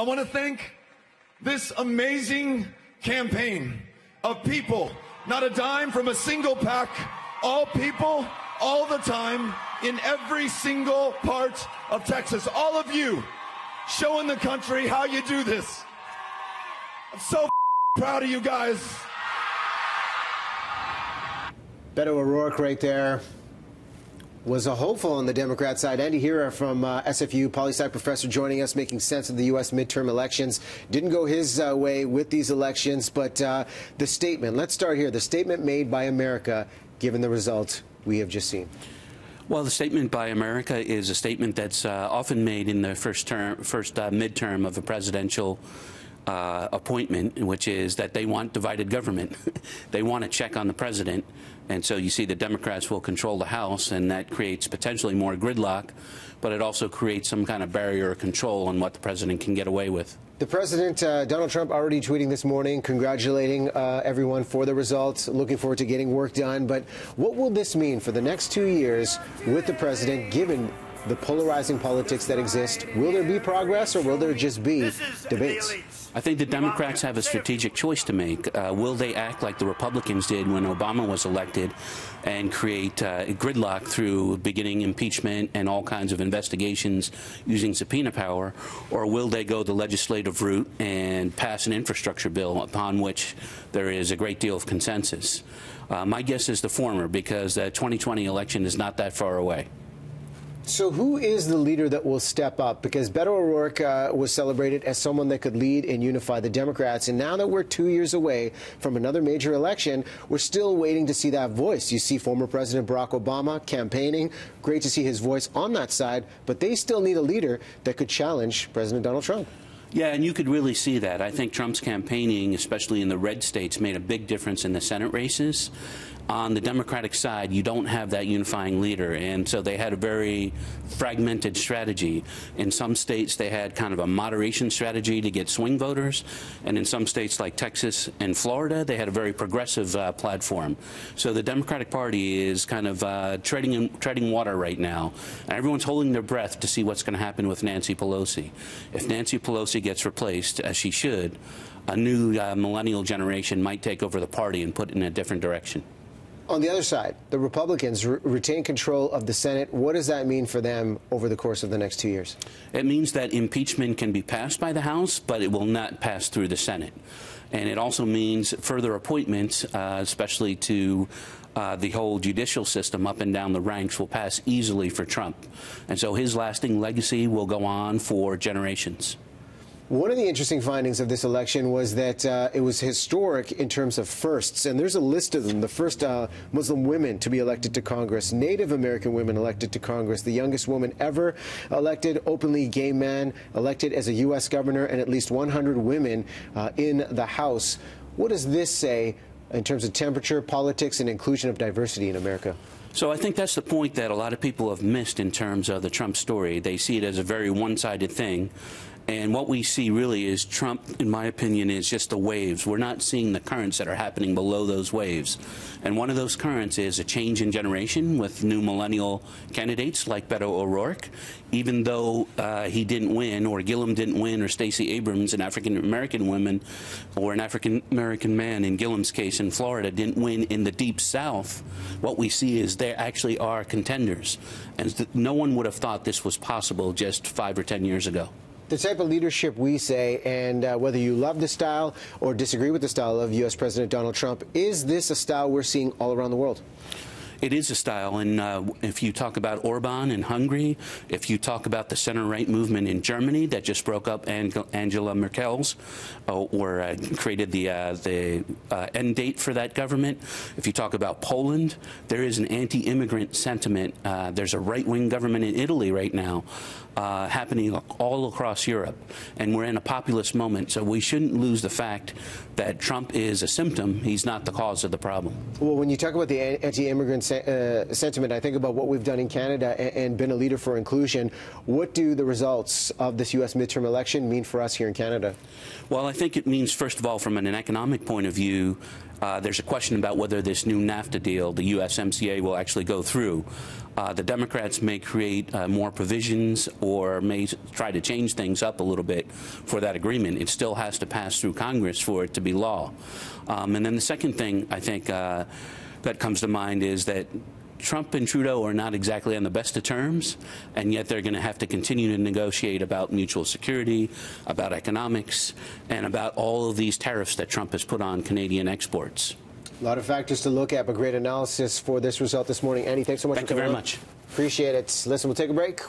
I want to thank this amazing campaign of people, not a dime from a single pack, all people, all the time, in every single part of Texas. All of you showing the country how you do this. I'm so proud of you guys. Beto O'Rourke right there was a hopeful on the Democrat side. Andy Hira from S.F.U, poli-sci professor, joining us, making sense of the U.S. midterm elections. Didn't go his way with these elections, but the statement, let's start here, the statement made by America given the result we have just seen. Well, the statement by America is a statement that's often made in the first midterm of a presidential appointment, which is that they want divided government. They want a check on the president. And so you see the Democrats will control the House, and that creates potentially more gridlock, but it also creates some kind of barrier of control on what the president can get away with. The president, Donald Trump, already tweeting this morning, congratulating everyone for the results, looking forward to getting work done. But what will this mean for the next 2 years with the president, given the polarizing politics that exist? Will there be progress, or will there just be debates? I think the Democrats have a strategic choice to make. Will they act like the Republicans did when Obama was elected and create gridlock through beginning impeachment and all kinds of investigations using subpoena power, or will they go the legislative route and pass an infrastructure bill upon which there is a great deal of consensus? My guess is the former, because the 2020 election is not that far away. So who is the leader that will step up? Because Beto O'Rourke was celebrated as someone that could lead and unify the Democrats. And now that we're 2 years away from another major election, we're still waiting to see that voice. You see former President Barack Obama campaigning. Great to see his voice on that side. But they still need a leader that could challenge President Donald Trump. Yeah, and you could really see that. I think Trump's campaigning, especially in the red states, made a big difference in the Senate races. On the Democratic side, you don't have that unifying leader, and so they had a very fragmented strategy. In some states, they had kind of a moderation strategy to get swing voters, and in some states like Texas and Florida, they had a very progressive platform. So the Democratic Party is kind of treading water right now, and everyone's holding their breath to see what's going to happen with Nancy Pelosi. If Nancy Pelosi gets replaced, as she should, a new millennial generation might take over the party and put it in a different direction. On the other side, the Republicans retain control of the Senate. What does that mean for them over the course of the next 2 years? It means that impeachment can be passed by the House, but it will not pass through the Senate. And it also means further appointments, especially to the whole judicial system up and down the ranks, will pass easily for Trump. And so his lasting legacy will go on for generations. One of the interesting findings of this election was that it was historic in terms of firsts, and there's a list of them. The first Muslim women to be elected to Congress, Native American women elected to Congress, the youngest woman ever elected, openly gay man elected as a U.S. governor, and at least 100 women in the House. What does this say in terms of temperature, politics, and inclusion of diversity in America? So I think that's the point that a lot of people have missed in terms of the Trump story. They see it as a very one-sided thing. And what we see really is Trump, in my opinion, is just the waves. We're not seeing the currents that are happening below those waves. And one of those currents is a change in generation with new millennial candidates like Beto O'Rourke. Even though he didn't win, or Gillum didn't win, or Stacey Abrams, an African-American woman, or an African-American man, in Gillum's case in Florida, didn't win in the Deep South, what we see is there actually are contenders. And no one would have thought this was possible just 5 or 10 years ago. The type of leadership we say, and whether you love the style or disagree with the style of U.S. President Donald Trump, is this a style we're seeing all around the world? It is a style, and if you talk about Orban in Hungary, if you talk about the center-right movement in Germany that just broke up Angela Merkel's, or created the end date for that government, if you talk about Poland, there is an anti-immigrant sentiment. There's a right-wing government in Italy right now happening all across Europe, and we're in a populist moment, so we shouldn't lose the fact that Trump is a symptom. He's not the cause of the problem. Well, when you talk about the anti-immigrant sentiment, I think about what we've done in Canada and been a leader for inclusion. What do the results of this U.S. midterm election mean for us here in Canada? Well, I think it means, first of all, from an economic point of view, There's a question about whether this new NAFTA deal, the USMCA, will actually go through. The Democrats may create more provisions or may try to change things up a little bit for that agreement. It still has to pass through Congress for it to be law. And then the second thing I think that comes to mind is that Trump and Trudeau are not exactly on the best of terms, and yet they're going to have to continue to negotiate about mutual security, about economics, and about all of these tariffs that Trump has put on Canadian exports. A lot of factors to look at, but great analysis for this result this morning. Andy, thanks so much for coming on. Thank you very much. Appreciate it. Listen, we'll take a break.